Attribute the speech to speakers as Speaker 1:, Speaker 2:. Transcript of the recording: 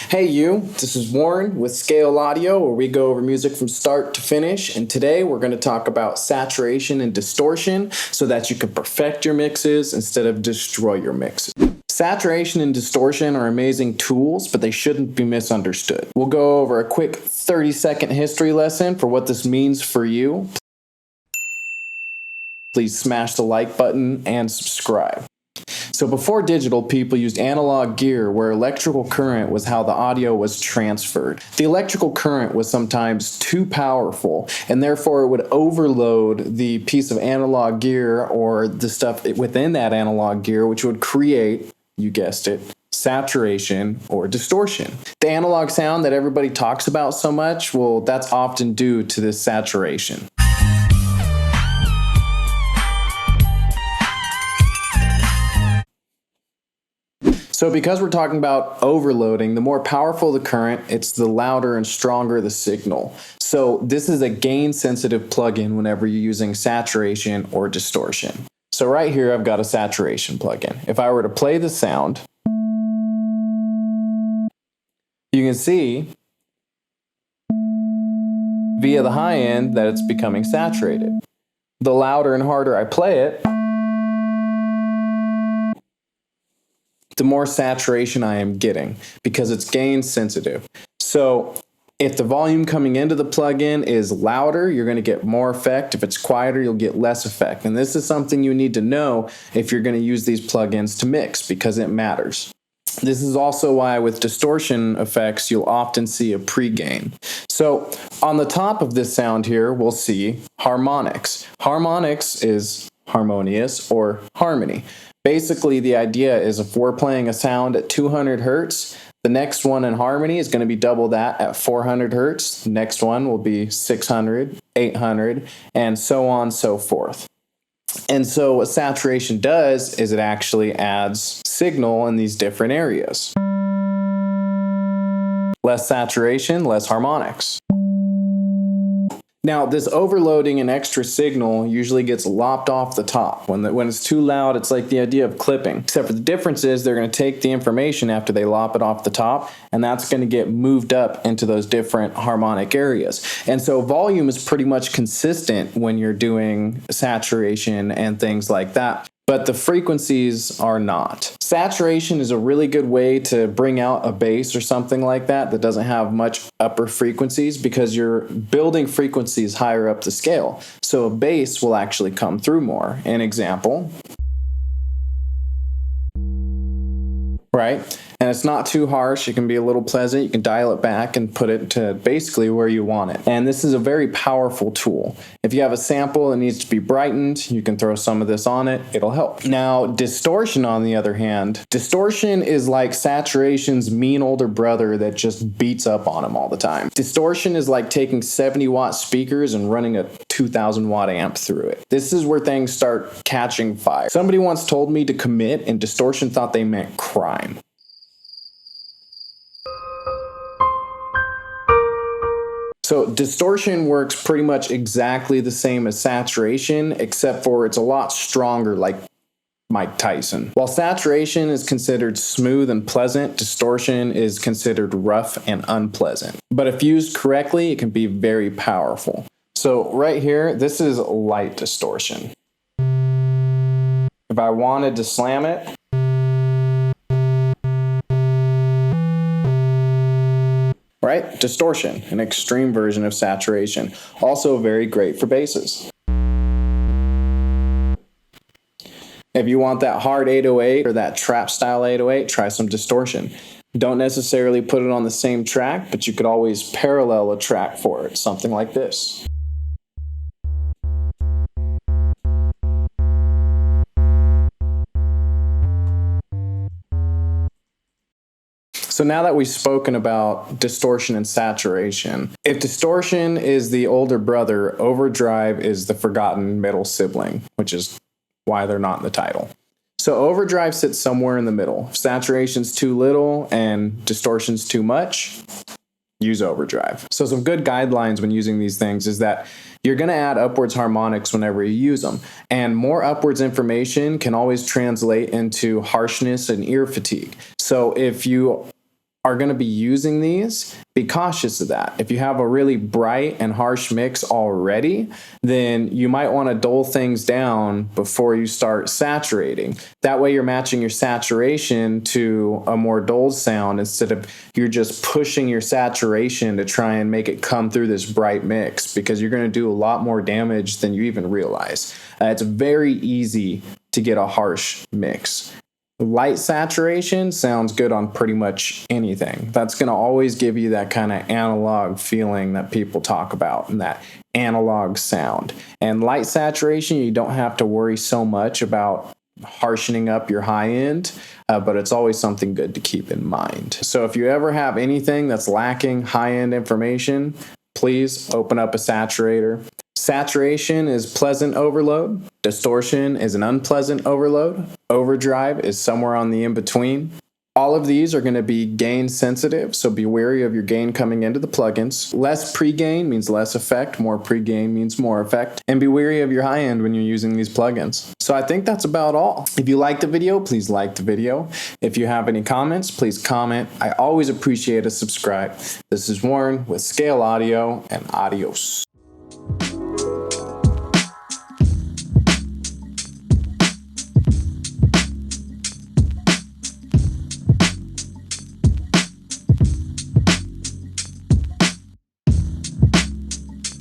Speaker 1: Hey you, this is Warren with Scale Audio, where we go over music from start to finish, and today we're going to talk about saturation and distortion so that you can perfect your mixes instead of destroy your mixes. Saturation and distortion are amazing tools, but they shouldn't be misunderstood. We'll go over a quick 30-second history lesson for what this means for you. Please smash the like button and subscribe. So before digital, people used analog gear where electrical current was how the audio was transferred. The electrical current was sometimes too powerful, and therefore it would overload the piece of analog gear or the stuff within that analog gear, which would create, you guessed it, saturation or distortion. The analog sound that everybody talks about so much, well, that's often due to this saturation. So because we're talking about overloading, the more powerful the current, it's the louder and stronger the signal. So this is a gain-sensitive plugin whenever you're using saturation or distortion. So right here, I've got a saturation plugin. If I were to play the sound, you can see via the high end that it's becoming saturated. The louder and harder I play it, the more saturation I am getting because it's gain sensitive. So if the volume coming into the plugin is louder, you're going to get more effect. If it's quieter, you'll get less effect. And this is something you need to know if you're going to use these plugins to mix because it matters. This is also why with distortion effects, you'll often see a pre-gain. So on the top of this sound here, we'll see harmonics. Harmonics is harmonious or harmony. Basically, the idea is if we're playing a sound at 200 hertz, the next one in harmony is going to be double that at 400 hertz. The next one will be 600, 800, and so on and so forth. And so what saturation does is it actually adds signal in these different areas. Less saturation, less harmonics. Now, this overloading and extra signal usually gets lopped off the top. When it's too loud, it's like the idea of clipping. Except for the difference is they're going to take the information after they lop it off the top, and that's going to get moved up into those different harmonic areas. And so volume is pretty much consistent when you're doing saturation and things like that. But the frequencies are not. Saturation is a really good way to bring out a bass or something like that that doesn't have much upper frequencies because you're building frequencies higher up the scale. So a bass will actually come through more. An example, right? And it's not too harsh. It can be a little pleasant. You can dial it back and put it to basically where you want it. And this is a very powerful tool. If you have a sample that needs to be brightened, you can throw some of this on it. It'll help. Now, distortion, on the other hand, distortion is like saturation's mean older brother that just beats up on him all the time. Distortion is like taking 70-watt speakers and running a 2,000-watt amp through it. This is where things start catching fire. Somebody once told me to commit, and distortion thought they meant crime. So distortion works pretty much exactly the same as saturation, except for it's a lot stronger, like Mike Tyson. While saturation is considered smooth and pleasant, distortion is considered rough and unpleasant. But if used correctly, it can be very powerful. So right here, this is light distortion. If I wanted to slam it, right? Distortion, an extreme version of saturation. Also very great for basses. If you want that hard 808 or that trap style 808, try some distortion. Don't necessarily put it on the same track, but you could always parallel a track for it, something like this. So now that we've spoken about distortion and saturation, if distortion is the older brother, overdrive is the forgotten middle sibling, which is why they're not in the title. So overdrive sits somewhere in the middle. If saturation's too little and distortion's too much, use overdrive. So some good guidelines when using these things is that you're going to add upwards harmonics whenever you use them. And more upwards information can always translate into harshness and ear fatigue. So if you are going to be using these, be cautious of that. If you have a really bright and harsh mix already, then you might want to dull things down before you start saturating. That way you're matching your saturation to a more dulled sound instead of you're just pushing your saturation to try and make it come through this bright mix, because you're going to do a lot more damage than you even realize. It's very easy to get a harsh mix. Light saturation sounds good on pretty much anything. That's going to always give you that kind of analog feeling that people talk about, and that analog sound. And light saturation, you don't have to worry so much about harshening up your high end, but it's always something good to keep in mind. So if you ever have anything that's lacking high end information, please open up a saturator. Saturation is pleasant overload. Distortion is an unpleasant overload. Overdrive is somewhere on the in-between. All of these are going to be gain sensitive, so be wary of your gain coming into the plugins. Less pre-gain means less effect, more pre-gain means more effect, and be wary of your high end when you're using these plugins. So I think that's about all. If you liked the video, please like the video. If you have any comments, please comment. I always appreciate a subscribe. This is Warren with Scale Audio, and adios.